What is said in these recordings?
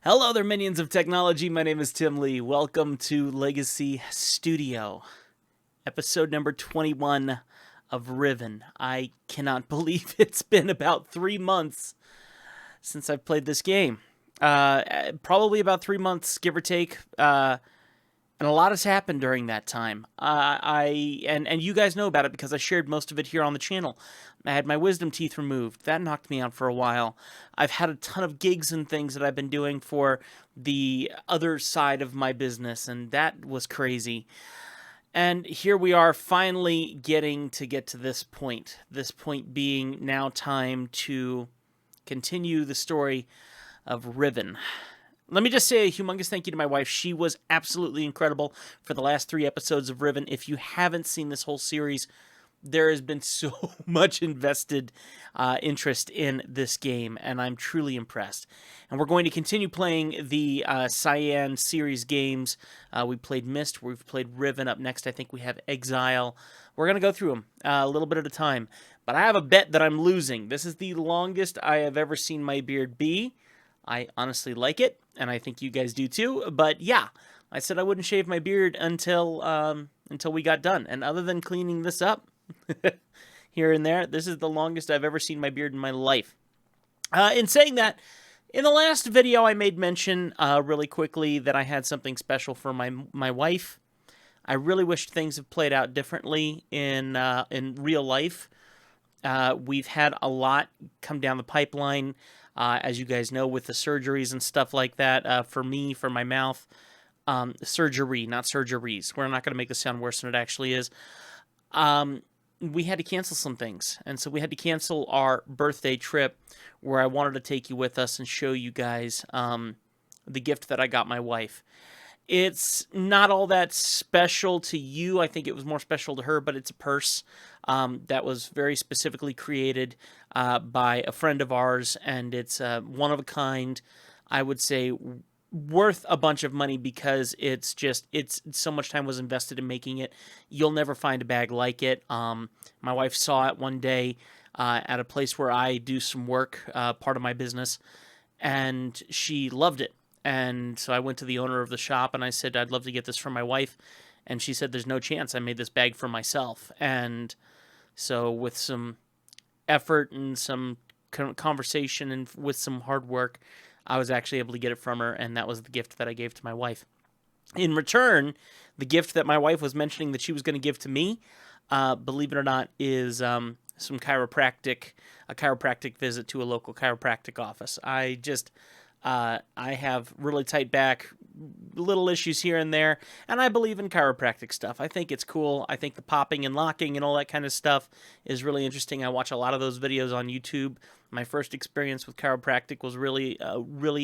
Hello there, minions of technology. My name is Tim Lee. Welcome to Legacy Studio, episode number 21 of Riven. I cannot believe it's been about 3 months since I've played this game. Probably about 3 months, give or take. And a lot has happened during that time. And you guys know about it because I shared most of it here on the channel. I had my wisdom teeth removed. That knocked me out for a while. I've had a ton of gigs and things that I've been doing for the other side of my business, and that was crazy. And here we are finally get to this point. This point being now time to continue the story of Riven. Let me just say a humongous thank you to my wife. She was absolutely incredible for the last 3 episodes of Riven. If you haven't seen this whole series, there has been so much invested interest in this game, and I'm truly impressed. And we're going to continue playing the Cyan series games. We played MYST, we've played Riven. Up next, I think we have Exile. We're going to go through them a little bit at a time. But I have a bet that I'm losing. This is the longest I have ever seen my beard be. I honestly like it, and I think you guys do too. But yeah, I said I wouldn't shave my beard until we got done. And other than cleaning this up here and there, this is the longest I've ever seen my beard in my life. In saying that, in the last video I made mention really quickly that I had something special for my wife. I really wish things have played out differently in real life. We've had a lot come down the pipeline. As you guys know, with the surgeries and stuff like that, for me, for my mouth, surgery, not surgeries. We're not going to make this sound worse than it actually is. We had to cancel some things. And so we had to cancel our birthday trip where I wanted to take you with us and show you guys the gift that I got my wife. It's not all that special to you. I think it was more special to her, but it's a purse that was very specifically created by a friend of ours, and it's one of a kind. I would say worth a bunch of money because it's so much time was invested in making it. You'll never find a bag like it. My wife saw it one day at a place where I do some work, part of my business, and she loved it. And so I went to the owner of the shop and I said, I'd love to get this for my wife. And she said, there's no chance. I made this bag for myself. And so with some effort and some conversation and with some hard work, I was actually able to get it from her. And that was the gift that I gave to my wife. In return, the gift that my wife was mentioning that she was going to give to me, believe it or not, is a chiropractic visit to a local chiropractic office. I have really tight back, little issues here and there, and I believe in chiropractic stuff. I think it's cool. I think the popping and locking and all that kind of stuff is really interesting. I watch a lot of those videos on YouTube. My first experience with chiropractic was really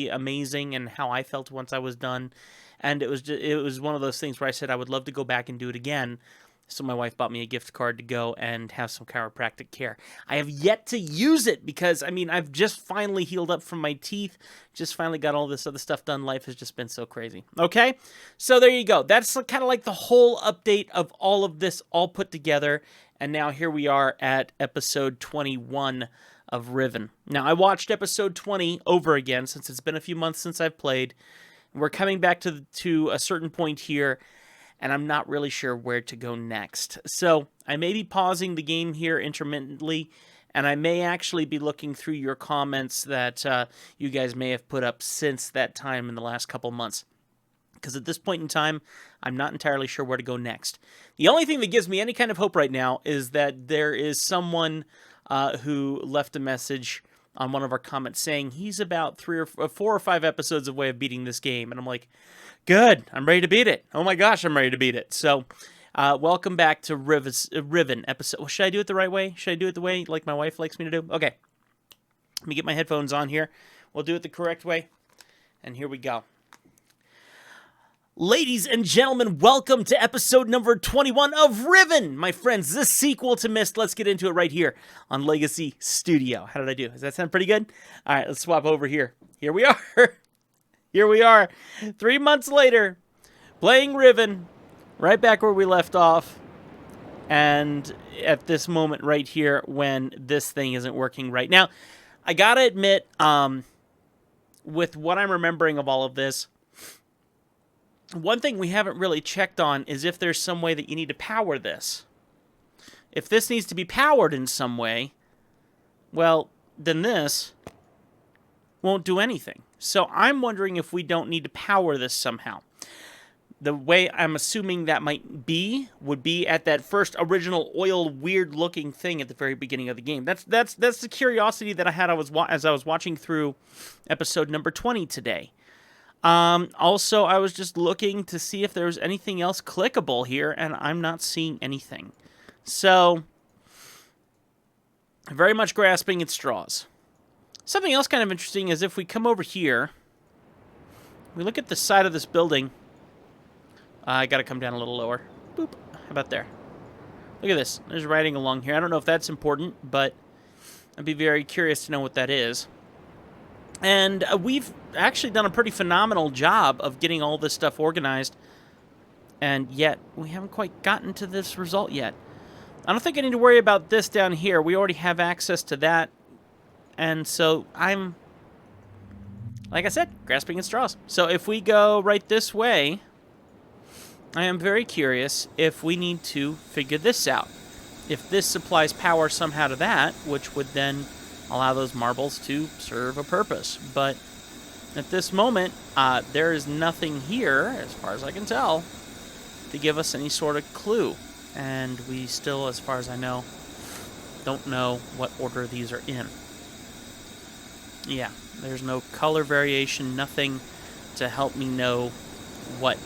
amazing, and how I felt once I was done. And it was one of those things where I said I would love to go back and do it again. So my wife bought me a gift card to go and have some chiropractic care. I have yet to use it because, I've just finally healed up from my teeth. Just finally got all this other stuff done. Life has just been so crazy. Okay? So there you go. That's kind of like the whole update of all of this all put together. And now here we are at episode 21 of Riven. Now, I watched episode 20 over again since it's been a few months since I've played. We're coming back to a certain point here, and I'm not really sure where to go next. So I may be pausing the game here intermittently, and I may actually be looking through your comments that you guys may have put up since that time in the last couple months. Because at this point in time, I'm not entirely sure where to go next. The only thing that gives me any kind of hope right now is that there is someone who left a message on one of our comments saying he's about 4 or 5 episodes away of beating this game. And I'm like, good, I'm ready to beat it. Oh my gosh, I'm ready to beat it. So, welcome back to Riven episode. Well, should I do it the right way? Should I do it the way like my wife likes me to do? Okay. Let me get my headphones on here. We'll do it the correct way. And here we go. Ladies and gentlemen, welcome to episode number 21 of Riven. My friends, this sequel to MYST. Let's get into it right here on Legacy Studio. How did I do? Does that sound pretty good? All right, let's swap over here. Here we are. Here we are, 3 months later, playing Riven, right back where we left off, and at this moment right here when this thing isn't working right now. I gotta admit, with what I'm remembering of all of this, one thing we haven't really checked on is if there's some way that you need to power this. If this needs to be powered in some way, well, then this won't do anything. So I'm wondering if we don't need to power this somehow. The way I'm assuming that might be would be at that first original oil weird looking thing at the very beginning of the game. That's the curiosity that I had as I was watching through episode number 20 today. Also, I was just looking to see if there was anything else clickable here, and I'm not seeing anything. So, very much grasping at straws. Something else kind of interesting is if we come over here, we look at the side of this building. I gotta come down a little lower. Boop. How about there? Look at this. There's writing along here. I don't know if that's important, but I'd be very curious to know what that is. And we've actually done a pretty phenomenal job of getting all this stuff organized, and yet we haven't quite gotten to this result yet. I don't think I need to worry about this down here. We already have access to that, and so I'm, like I said, grasping at straws. So if we go right this way, I am very curious if we need to figure this out. If this supplies power somehow to that, which would then allow those marbles to serve a purpose. But at this moment, there is nothing here, as far as I can tell, to give us any sort of clue. And we still, as far as I know, don't know what order these are in. Yeah, there's no color variation, nothing to help me know what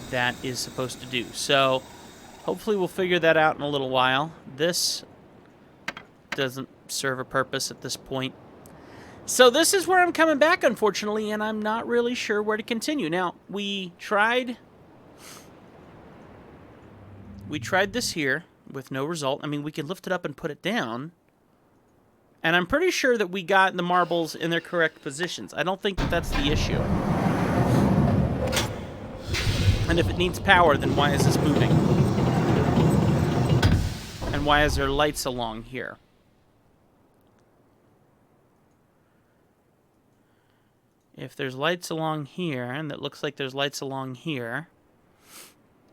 that is supposed to do. So hopefully we'll figure that out in a little while. This doesn't serve a purpose at this point. So this is where I'm coming back, unfortunately, and I'm not really sure where to continue. Now, we tried this here with no result. I mean, we can lift it up and put it down, and I'm pretty sure that we got the marbles in their correct positions. I don't think that that's the issue. And if it needs power, then why is this moving? And why is there lights along here? If there's lights along here, and it looks like there's lights along here,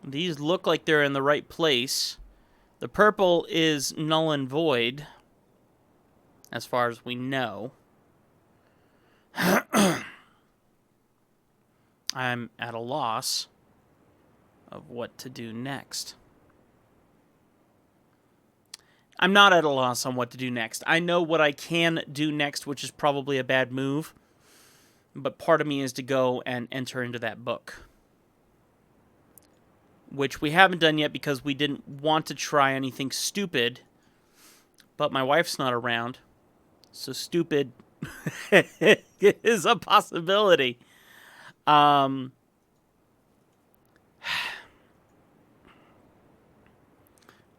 these look like they're in the right place. The purple is null and void, as far as we know. I'm at a loss of what to do next. I'm not at a loss on what to do next. I know what I can do next, which is probably a bad move. But part of me is to go and enter into that book, which we haven't done yet because we didn't want to try anything stupid, but my wife's not around, so stupid is a possibility. I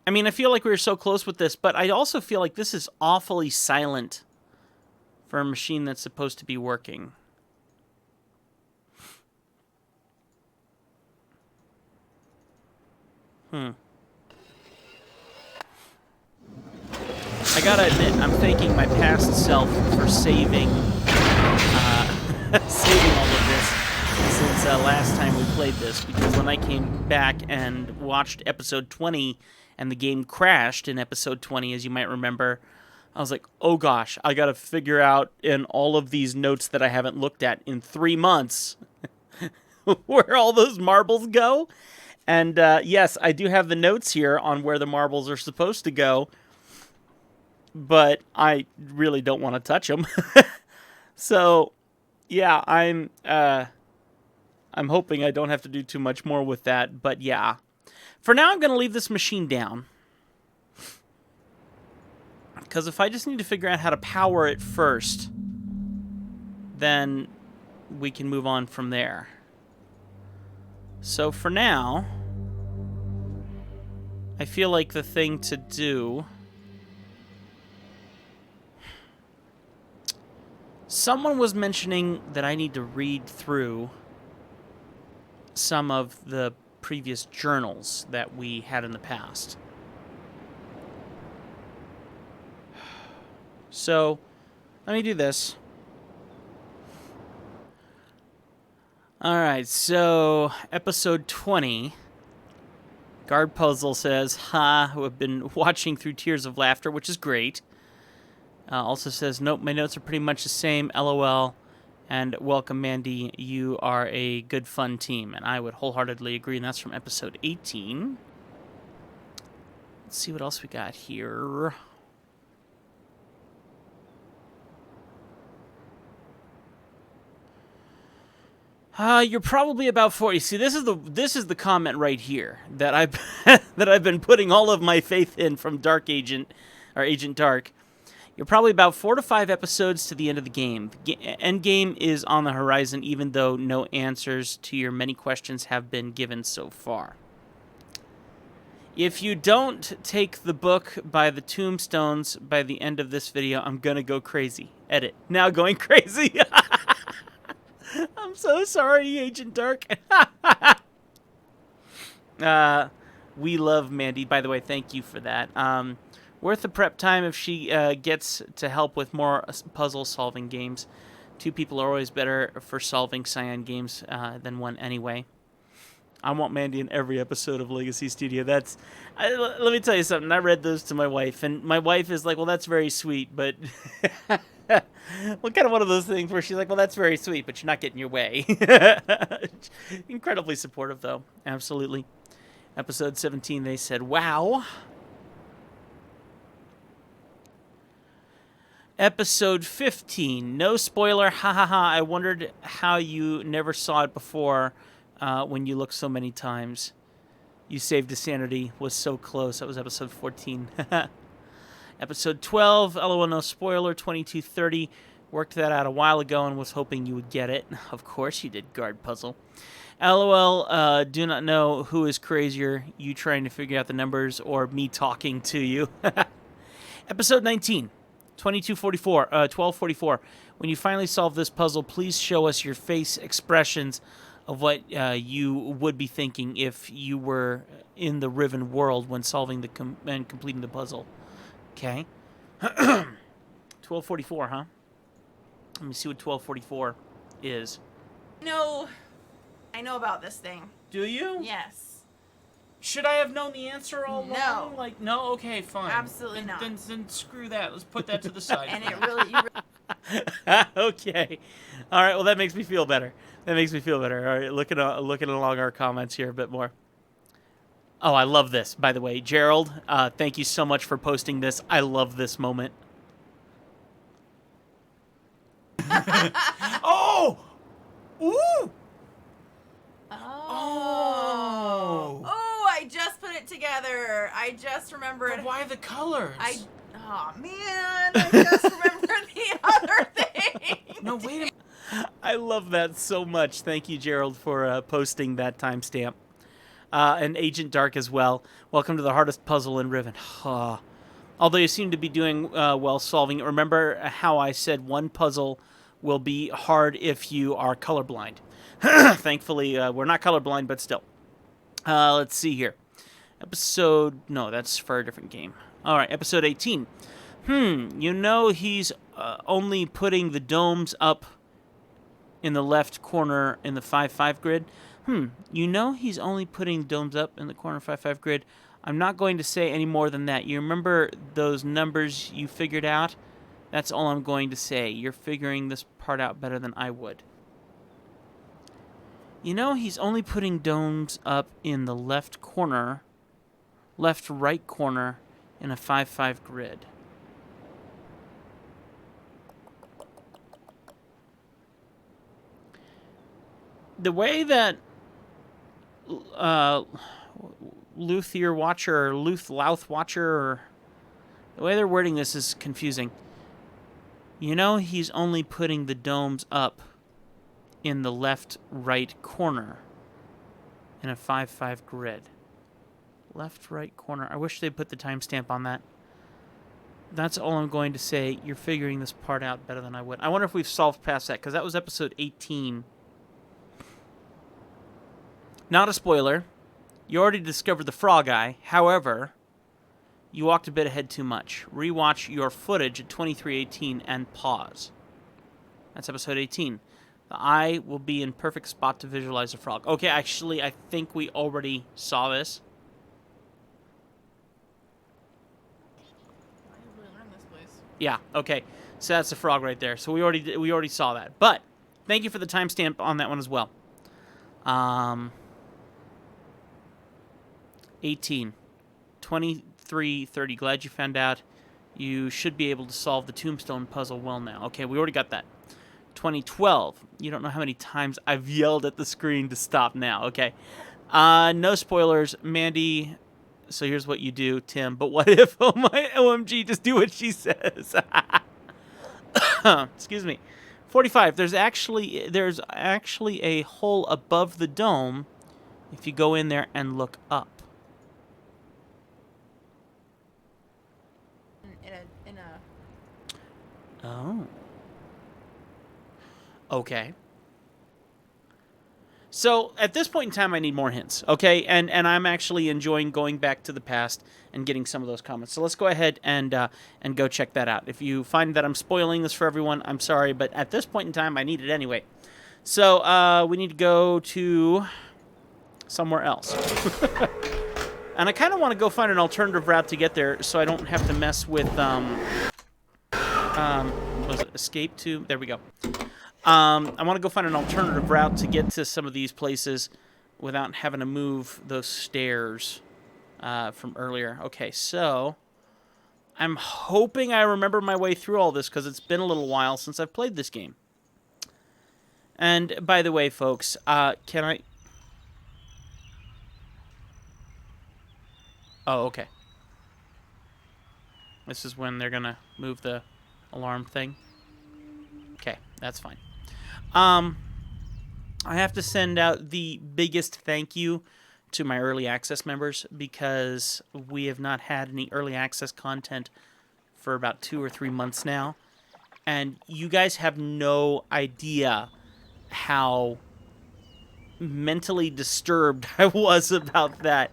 mean, I feel like we were so close with this, but I also feel like this is awfully silent for a machine that's supposed to be working. I gotta admit, I'm thanking my past self for saving saving all of this since last time we played this, because when I came back and watched episode 20 and the game crashed in episode 20, as you might remember, I was like, oh gosh, I gotta figure out in all of these notes that I haven't looked at in 3 months where all those marbles go. And yes, I do have the notes here on where the marbles are supposed to go, but I really don't want to touch them. So, yeah, I'm hoping I don't have to do too much more with that. But yeah, for now, I'm going to leave this machine down, because if I just need to figure out how to power it first, then we can move on from there. So for now, I feel like the thing to do... Someone was mentioning that I need to read through some of the previous journals that we had in the past. So, let me do this. All right, so episode 20. Guard Puzzle says, ha, who have been watching through tears of laughter, which is great. Also says, nope, my notes are pretty much the same, LOL. And welcome, Mandy. You are a good, fun team. And I would wholeheartedly agree, and that's from episode 18. Let's see what else we got here. You're probably about 40. See, this is the comment right here that I've been putting all of my faith in from Dark Agent or Agent Dark. You're probably about 4 to 5 episodes to the end of the game. The end game is on the horizon, even though no answers to your many questions have been given so far. If you don't take the book by the tombstones by the end of this video, I'm gonna go crazy. Edit. Now going crazy. I'm so sorry, Agent Dark. We love Mandy. By the way, thank you for that. Worth the prep time if she gets to help with more puzzle-solving games. 2 people are always better for solving Cyan games than 1 anyway. I want Mandy in every episode of Legacy Studio. Let me tell you something. I read those to my wife, and my wife is like, well, that's very sweet, but... well, kind of one of those things where she's like, well, that's very sweet, but you're not getting your way. Incredibly supportive, though. Absolutely. Episode 17, they said, wow. Episode 15, no spoiler, ha ha ha. I wondered how you never saw it before when you looked so many times. You saved his sanity, was so close. That was episode 14. Episode 12, LOL, no spoiler, 2230. Worked that out a while ago and was hoping you would get it. Of course you did, Guard Puzzle. LOL, do not know who is crazier, you trying to figure out the numbers or me talking to you. Episode 19, 1244. When you finally solve this puzzle, please show us your face expressions of what you would be thinking if you were in the Riven world when solving and completing the puzzle. Okay. 1244, huh? Let me see what 1244 is. No, I know about this thing. Do you? Yes. Should I have known the answer all along? No. Like, no? Okay, fine. Absolutely not. Then screw that. Let's put that to the side. And it really... Okay. All right, well, that makes me feel better. All right, looking along our comments here a bit more. Oh, I love this, by the way. Gerald, thank you so much for posting this. I love this moment. Oh! Ooh! Oh, I just put it together. I just remembered. But why the colors? Oh, man. I just remembered the other thing. No, wait a minute. I love that so much. Thank you, Gerald, for posting that timestamp. And Agent Dark as well. Welcome to the hardest puzzle in Riven. Although you seem to be doing well solving it. Remember how I said one puzzle will be hard if you are colorblind. Thankfully, we're not colorblind, but still. Let's see here. No, that's for a different game. All right, episode 18. You know he's only putting the domes up in the left corner in the 5-5 grid. You know he's only putting domes up in the corner 5-5 grid. I'm not going to say any more than that. You remember those numbers you figured out? That's all I'm going to say. You're figuring this part out better than I would. You know he's only putting domes up in the left right corner in a 5-5 grid. The way that Luthier Watcher or Louth Watcher, or the way they're wording this is confusing. You know he's only putting the domes up in the left-right corner in a 5-5 grid. Left-right corner. I wish they'd put the timestamp on that. That's all I'm going to say. You're figuring this part out better than I would. I wonder if we've solved past that, because that was episode 18. Not a spoiler. You already discovered the frog eye. However, you walked a bit ahead too much. Rewatch your footage at 23:18 and pause. That's episode 18. The eye will be in perfect spot to visualize a frog. Okay, actually, I think we already saw this. I really learned this place. Yeah, okay. So that's the frog right there. So we already saw that. But thank you for the timestamp on that one as well. 18. 23:30. Glad you found out. You should be able to solve the tombstone puzzle well now. Okay, we already got that. 2012. You don't know how many times I've yelled at the screen to stop now. Okay. No spoilers. Mandy, so here's what you do, Tim. But what if, oh my OMG, just do what she says. Excuse me. 45. There's actually a hole above the dome if you go in there and look up. In a Oh. Okay. So at this point in time, I need more hints, okay? And I'm actually enjoying going back to the past and getting some of those comments. So let's go ahead and go check that out. If you find that I'm spoiling this for everyone, I'm sorry, but at this point in time, I need it anyway. So we need to go to somewhere else. And I kind of want to go find an alternative route to get there so I don't have to mess with, was it escape to? There we go. I want to go find an alternative route to get to some of these places without having to move those stairs from earlier. Okay, so I'm hoping I remember my way through all this because it's been a little while since I've played this game. And by the way, folks, can I... Oh, okay. This is when they're going to move the alarm thing. Okay, that's fine. I have to send out the biggest thank you to my early access members because we have not had any early access content for about 2 or 3 months now. And you guys have no idea how mentally disturbed I was about that.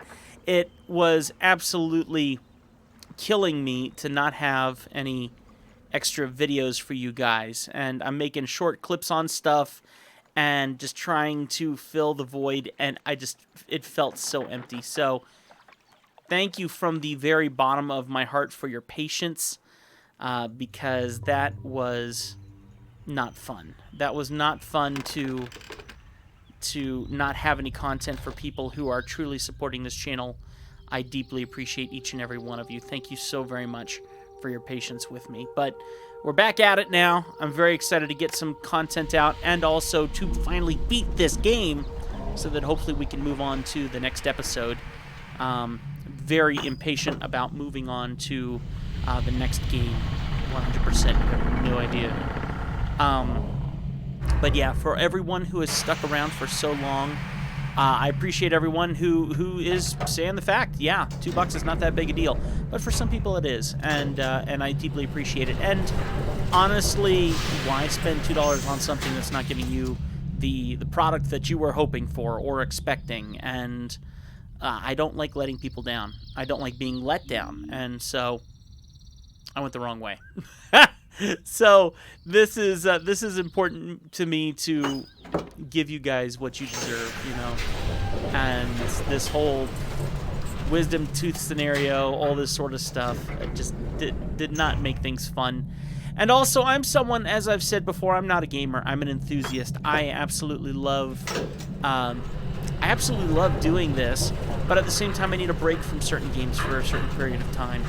It was absolutely killing me to not have any extra videos for you guys, and I'm making short clips on stuff and just trying to fill the void, and it felt so empty. So thank you from the very bottom of my heart for your patience, because that was not fun. That was not fun to not have any content for people who are truly supporting this channel. I deeply appreciate each and every one of you. Thank you so very much for your patience with me. But we're back at it now. I'm very excited to get some content out and also to finally beat this game so that hopefully we can move on to the next episode. Very impatient about moving on to the next game. 100%. No idea. But yeah, for everyone who has stuck around for so long, I appreciate everyone who is saying the fact, yeah, $2 is not that big a deal. But for some people it is, and I deeply appreciate it. And honestly, why spend $2 on something that's not giving you the product that you were hoping for or expecting? And I don't like letting people down. I don't like being let down, and so I went the wrong way. So this is important to me to give you guys what you deserve, you know. And this whole wisdom tooth scenario, all this sort of stuff, it just did not make things fun. And also, I'm someone, as I've said before, I'm not a gamer. I'm an enthusiast. I absolutely love doing this, but at the same time, I need a break from certain games for a certain period of time.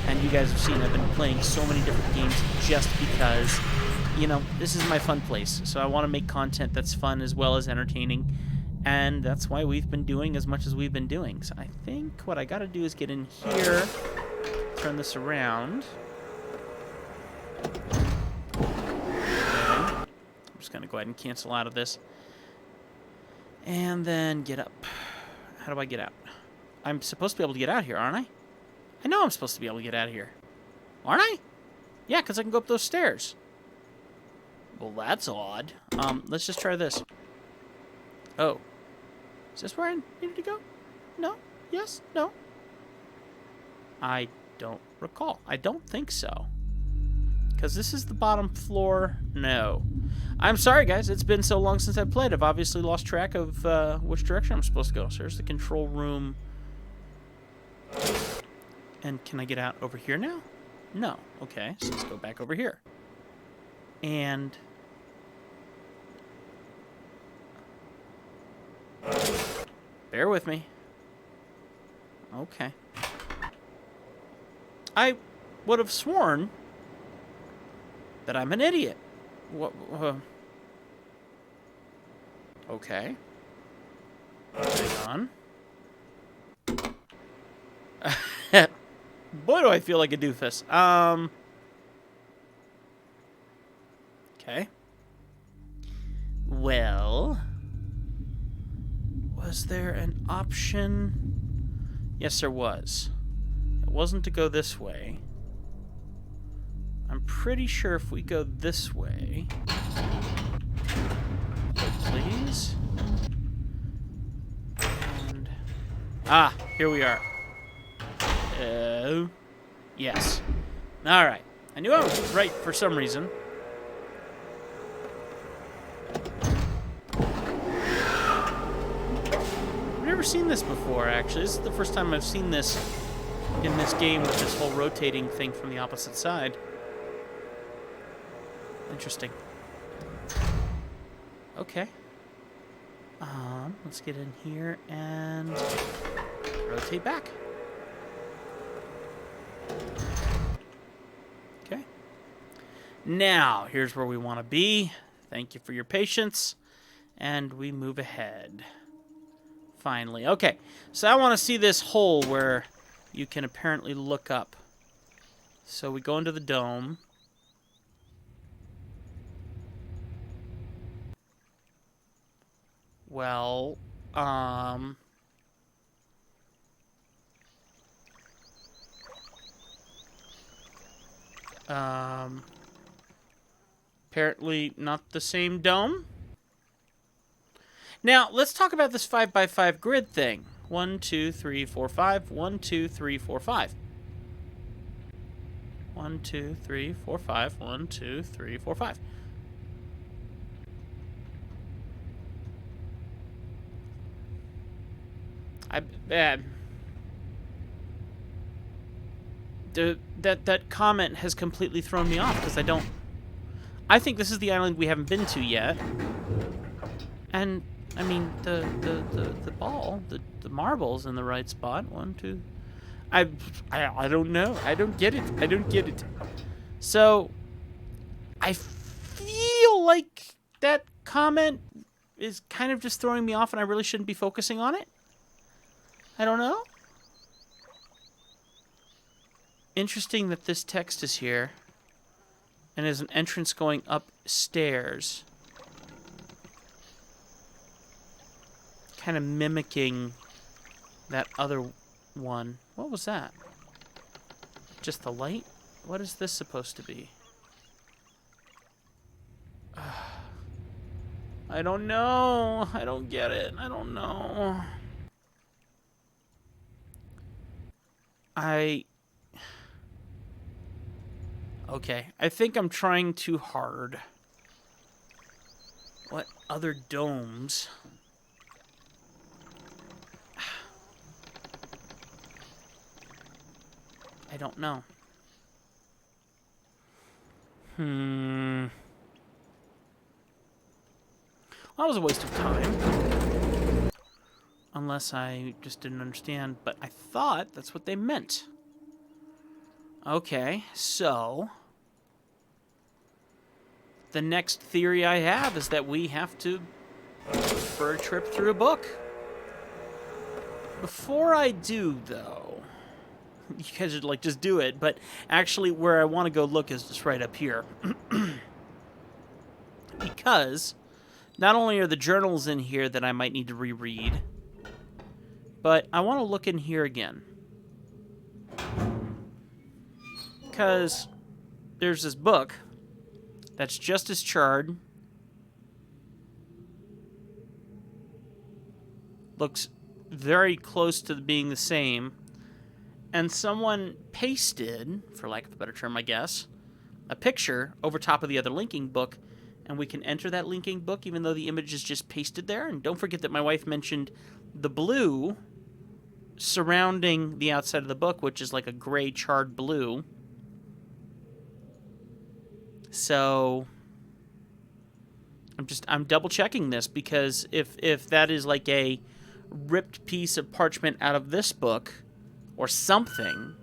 And you guys have seen I've been playing so many different games just because, you know, this is my fun place. So I want to make content that's fun as well as entertaining. And that's why we've been doing as much as we've been doing. So I think what I got to do is get in here, turn this around. Okay. I'm just going to go ahead and cancel out of this. And then get up. How do I get out? I'm supposed to be able to get out here, aren't I? I know I'm supposed to be able to get out of here. Aren't I? Yeah, because I can go up those stairs. Well, that's odd. Let's just try this. Oh. Is this where I needed to go? No? Yes? No? I don't recall. I don't think so. Because this is the bottom floor. No. I'm sorry, guys. It's been so long since I've played. I've obviously lost track of which direction I'm supposed to go. So there's the control room. And can I get out over here now? No. Okay, so let's go back over here. And... bear with me. Okay. I would have sworn that I'm an idiot. What? Okay. Hang on. Boy, do I feel like a doofus. Okay. Well, was there an option? Yes, there was. It wasn't to go this way. I'm pretty sure if we go this way... please? And... ah, here we are. Yes. Alright. I knew I was right for some reason. I've never seen this before, actually. This is the first time I've seen this in this game with this whole rotating thing from the opposite side. Interesting. Okay. Let's get in here and rotate back. Okay. Now, here's where we want to be. Thank you for your patience. And we move ahead. Finally. Okay. So I want to see this hole where you can apparently look up. So we go into the dome. Well, apparently not the same dome. Now, let's talk about this 5x5 grid thing. 1, 2, 3, 4, 5. 1, 2, 3, 4, 5. 1, 2, 3, 4, 5. 1, 2, 3, 4, 5. That comment has completely thrown me off because I think this is the island we haven't been to yet. And I mean the ball, the marble's in the right spot. 1, 2. I don't know. I don't get it. I don't get it. So I feel like that comment is kind of just throwing me off and I really shouldn't be focusing on it. I don't know. Interesting that this text is here. And there's an entrance going upstairs. Kind of mimicking that other one. What was that? Just the light? What is this supposed to be? I don't know. I don't get it. I don't know. Okay, I think I'm trying too hard. What other domes? I don't know. Well, that was a waste of time. Unless I just didn't understand, but I thought that's what they meant. Okay, so... the next theory I have is that we have to for a trip through a book. Before I do, though, you guys should, like, just do it, but actually where I want to go look is just right up here. Because not only are the journals in here that I might need to reread, but I want to look in here again. Because there's this book that's just as charred. Looks very close to being the same. And someone pasted, for lack of a better term, I guess, a picture over top of the other linking book and we can enter that linking book even though the image is just pasted there. And don't forget that my wife mentioned the blue surrounding the outside of the book, which is like a gray charred blue. So I'm double checking this, because if that is like a ripped piece of parchment out of this book or something,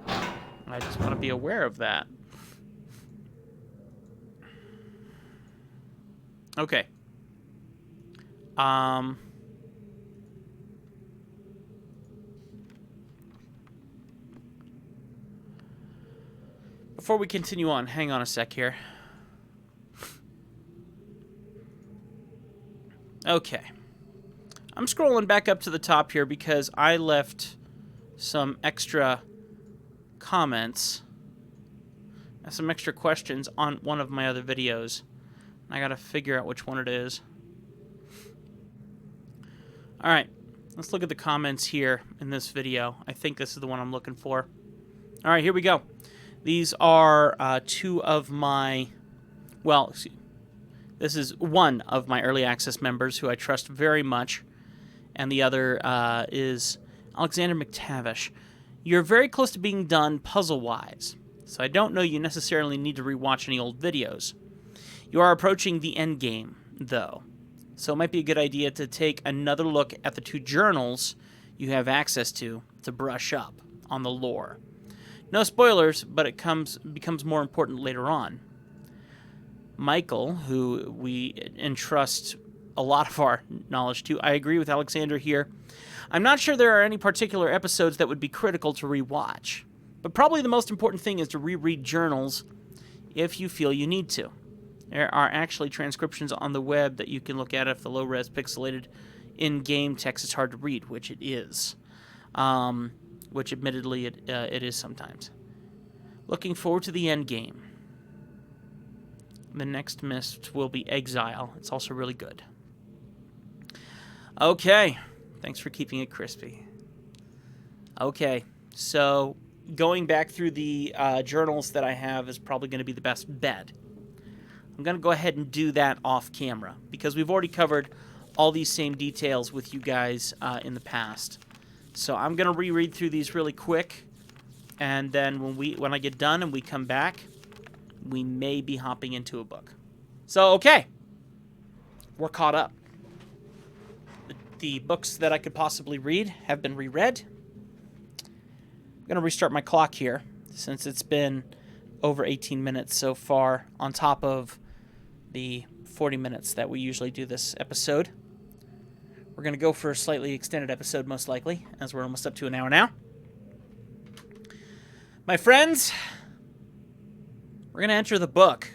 I just want to be aware of that. Okay. Before we continue on, hang on a sec here. Okay. I'm scrolling back up to the top here because I left some extra comments, some extra questions on one of my other videos. I gotta figure out which one it is. Alright, let's look at the comments here in this video. I think this is the one I'm looking for. Alright, here we go. These are two of my, well, this is one of my early access members who I trust very much, and the other is Alexander McTavish. You're very close to being done puzzle-wise, so I don't know you necessarily need to rewatch any old videos. You are approaching the end game, though, so it might be a good idea to take another look at the two journals you have access to brush up on the lore. No spoilers, but it becomes more important later on. Michael, who we entrust a lot of our knowledge to, I agree with Alexander here. I'm not sure there are any particular episodes that would be critical to rewatch, but probably the most important thing is to reread journals if you feel you need to. There are actually transcriptions on the web that you can look at if the low-res pixelated in-game text is hard to read, which it is. Which admittedly it is sometimes. Looking forward to the end game. The next MYST will be Exile. It's also really good. Okay. Thanks for keeping it crispy. Okay. So going back through the journals that I have is probably going to be the best bet. I'm going to go ahead and do that off camera, because we've already covered all these same details with you guys in the past. So I'm going to reread through these really quick, and then when I get done and we come back, we may be hopping into a book. So, okay. We're caught up. The books that I could possibly read have been reread. I'm going to restart my clock here, since it's been over 18 minutes so far, on top of the 40 minutes that we usually do this episode. We're going to go for a slightly extended episode, most likely, as we're almost up to an hour now. My friends, we're going to enter the book.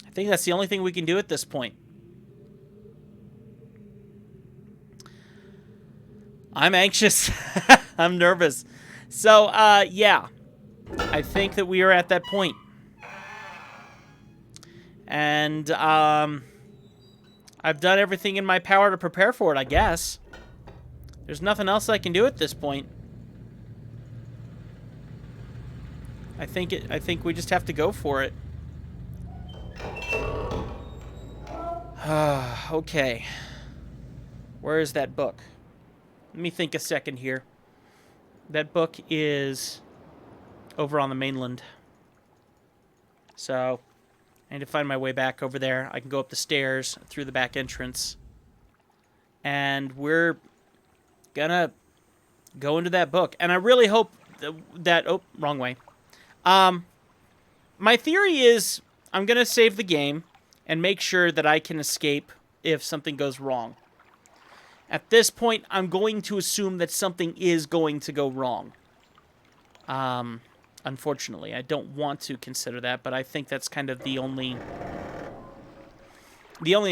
I think that's the only thing we can do at this point. I'm anxious. I'm nervous. So, yeah. I think that we are at that point. And, I've done everything in my power to prepare for it, I guess. There's nothing else I can do at this point. I think we just have to go for it. Okay. Where is that book? Let me think a second here. That book is over on the mainland. So I need to find my way back over there. I can go up the stairs through the back entrance. And we're gonna go into that book. And I really hope that... Oh, wrong way. My theory is I'm gonna save the game and make sure that I can escape if something goes wrong. At this point, I'm going to assume that something is going to go wrong. Unfortunately, I don't want to consider that, but I think that's kind of the only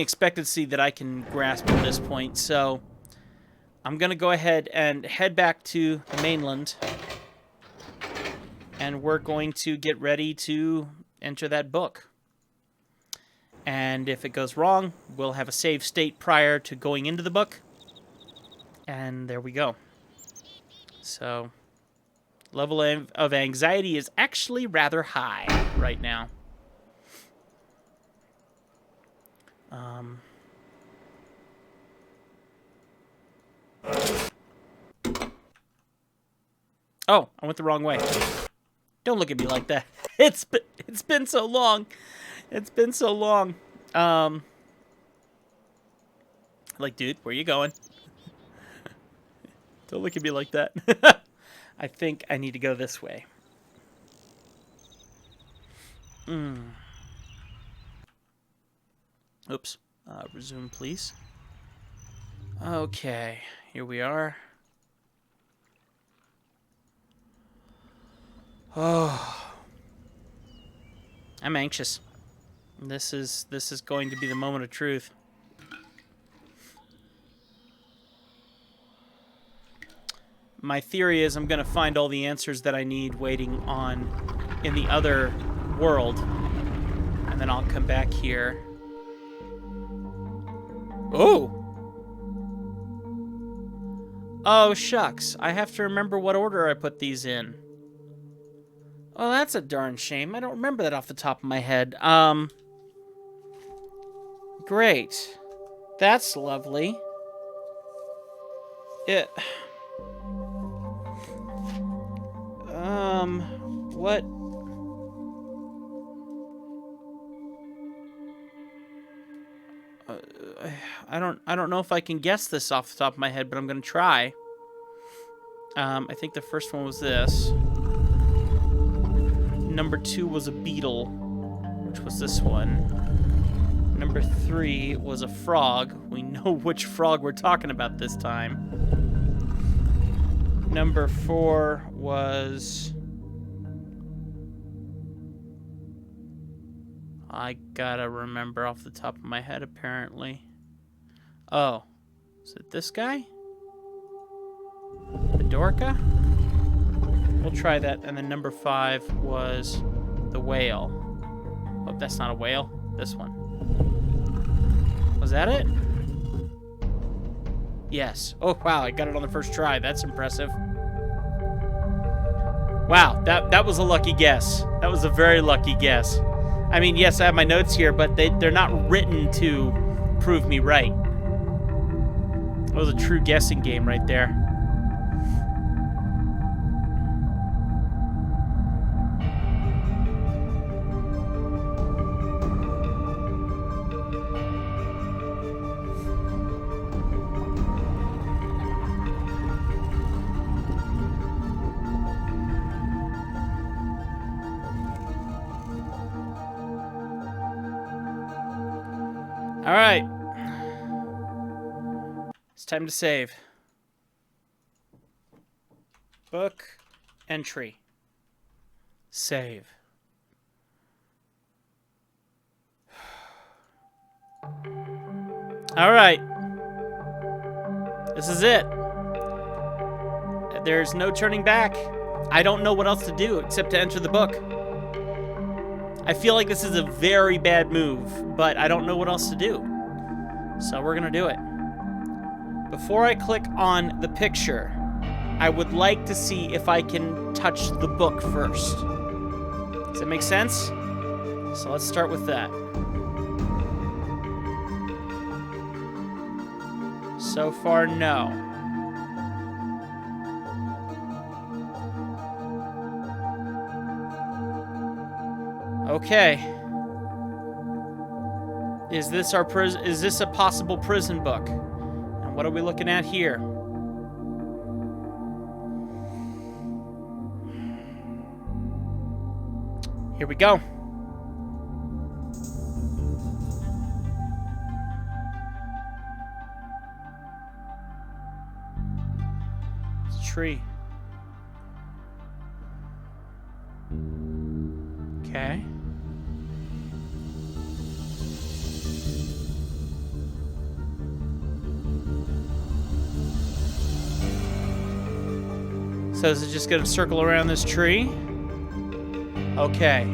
expectancy that I can grasp at this point. So I'm going to go ahead and head back to the mainland, and we're going to get ready to enter that book. And if it goes wrong, we'll have a save state prior to going into the book. And there we go. So, level of anxiety is actually rather high right now. Um... Oh, I went the wrong way. Don't look at me like that. It's been so long. It's been so long. Like, dude, where you going? Don't look at me like that. I think I need to go this way. Oops. Resume, please. Okay, here we are. Oh, I'm anxious. This is going to be the moment of truth. My theory is I'm going to find all the answers that I need waiting on in the other world. And then I'll come back here. Oh! Oh, shucks. I have to remember what order I put these in. Oh, that's a darn shame. I don't remember that off the top of my head. Great. That's lovely. What? I don't know if I can guess this off the top of my head, but I'm gonna try. I think the first one was this. Number 2 was a beetle, which was this one. Number 3 was a frog. We know which frog we're talking about this time. Number 4 was... I gotta remember off the top of my head, apparently. Oh. Is it this guy? The Dorka? We'll try that. And then number 5 was the whale. Oh, that's not a whale. This one. Was that it? Yes. Oh, wow. I got it on the first try. That's impressive. Wow. That was a lucky guess. That was a very lucky guess. I mean, yes, I have my notes here, but they're not written to prove me right. It was a true guessing game right there. All right. It's time to save. Book entry. Save. All right. This is it. There's no turning back. I don't know what else to do except to enter the book. I feel like this is a very bad move, but I don't know what else to do. So we're gonna do it. Before I click on the picture, I would like to see if I can touch the book first. Does that make sense? So let's start with that. So far, no. Okay. Is this a possible prison book? And what are we looking at here? Here we go. It's a tree. Okay. So is it just going to circle around this tree? Okay.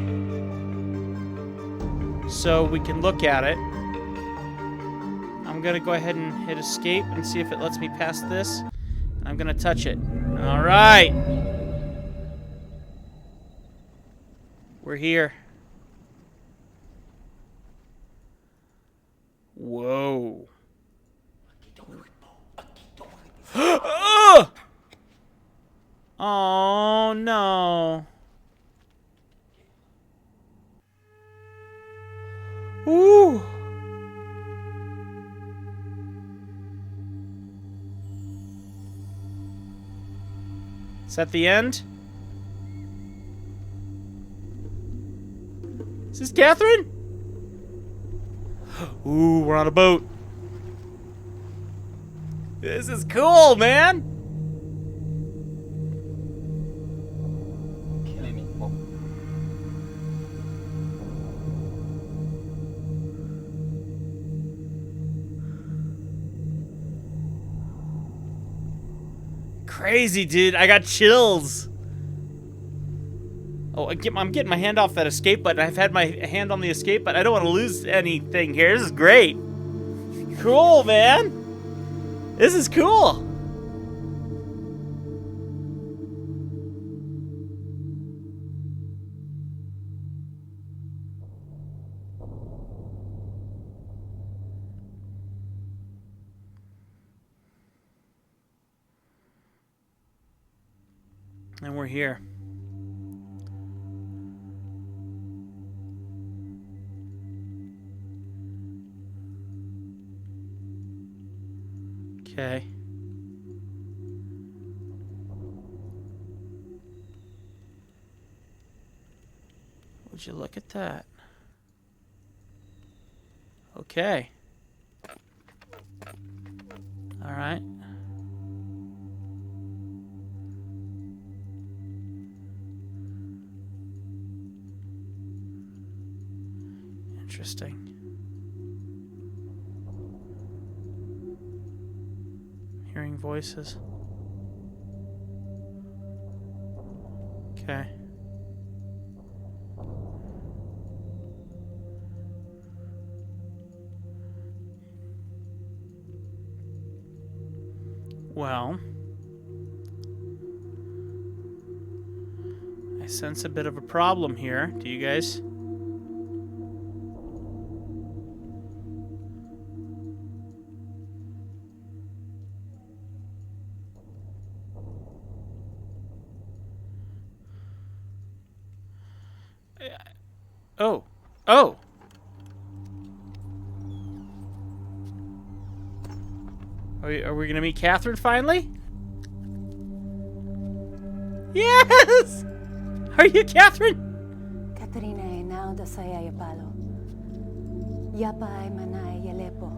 So we can look at it. I'm going to go ahead and hit escape and see if it lets me past this. I'm going to touch it. All right. We're here. Whoa. Oh, no. Ooh. Is that the end? Is this Catherine? Ooh, we're on a boat. This is cool, man. Crazy, dude. I got chills. Oh, I'm getting my hand off that escape button. I've had my hand on the escape button. I don't want to lose anything here. This is great. Cool, man. This is cool. And we're here. Okay. Would you look at that? Okay. All right. Interesting. Hearing voices. Okay. Well, I sense a bit of a problem here. Do you guys? Oh. Oh. Are we gonna meet Catherine finally? Yes! Are you Catherine? Katerina e now da saya palo. Yapa ay manay yalepo.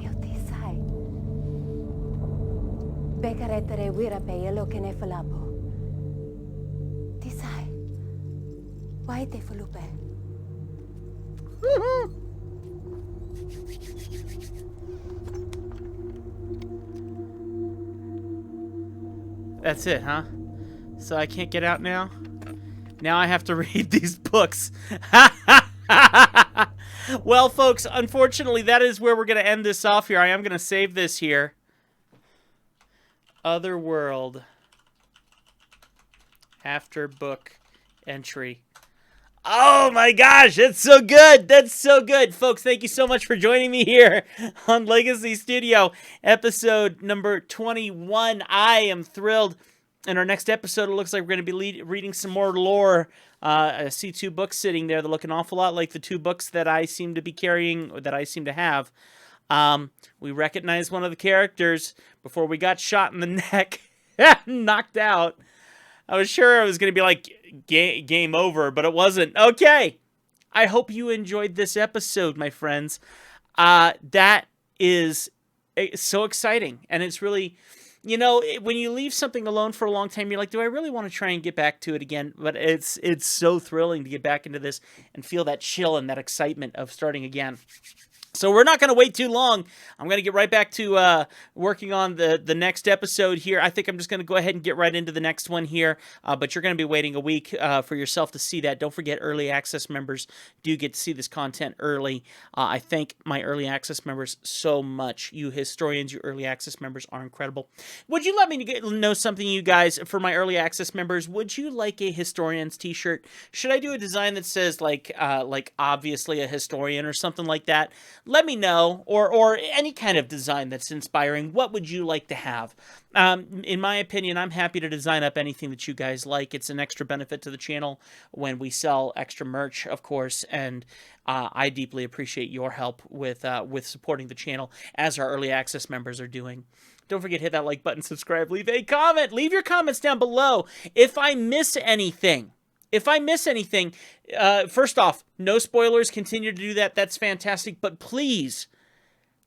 Yo tisay. Bekaretere wirape yelo kene falapo. Tisay. Why te fulupe? That's it, huh? So I can't get out now? Now I have to read these books. Well, folks, unfortunately, that is where we're going to end this off here. I am going to save this here. Otherworld. After book entry. Oh my gosh, that's so good. That's so good. Folks, thank you so much for joining me here on Legacy Studio, episode number 21. I am thrilled. In our next episode, it looks like we're going to be reading some more lore. I see two books sitting there that look an awful lot like the two books that I seem to be carrying, or that I seem to have. We recognized one of the characters before we got shot in the neck, knocked out. I was sure it was going to be like game over, but it wasn't. Okay. I hope you enjoyed this episode, my friends. That is so exciting. And it's really, you know, when you leave something alone for a long time, you're like, do I really want to try and get back to it again? But it's so thrilling to get back into this and feel that chill and that excitement of starting again. So we're not going to wait too long. I'm going to get right back to working on the next episode here. I think I'm just going to go ahead and get right into the next one here. But you're going to be waiting a week for yourself to see that. Don't forget, early access members do get to see this content early. I thank my early access members so much. You historians, you early access members are incredible. Would you let me know something, you guys, for my early access members? Would you like a historian's t-shirt? Should I do a design that says like obviously a historian or something like that? Let me know, or any kind of design that's inspiring. What would you like to have? In my opinion, I'm happy to design up anything that you guys like. It's an extra benefit to the channel when we sell extra merch, of course, and I deeply appreciate your help with supporting the channel, as our early access members are doing. Don't forget to hit that like button, subscribe, leave a comment. Leave your comments down below if I miss anything. First off, no spoilers. Continue to do that. That's fantastic. But please,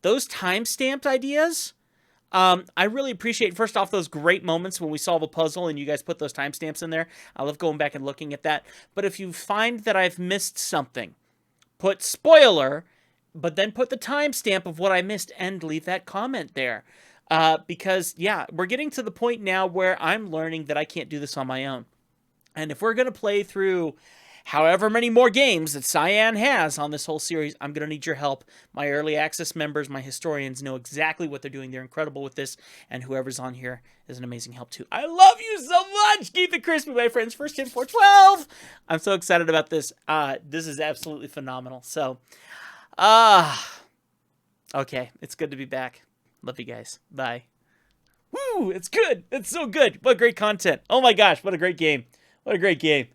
those time-stamped ideas, I really appreciate, first off, those great moments when we solve a puzzle and you guys put those timestamps in there. I love going back and looking at that. But if you find that I've missed something, put spoiler, but then put the timestamp of what I missed and leave that comment there. Because, yeah, we're getting to the point now where I'm learning that I can't do this on my own. And if we're going to play through however many more games that Cyan has on this whole series, I'm going to need your help. My early access members, my historians, know exactly what they're doing. They're incredible with this, and whoever's on here is an amazing help too. I love you so much! Keep it crispy, my friends. First Tim 412! I'm so excited about this. This is absolutely phenomenal. So, okay, it's good to be back. Love you guys. Bye. Woo! It's good! It's so good! What great content. Oh my gosh, what a great game. What a great game.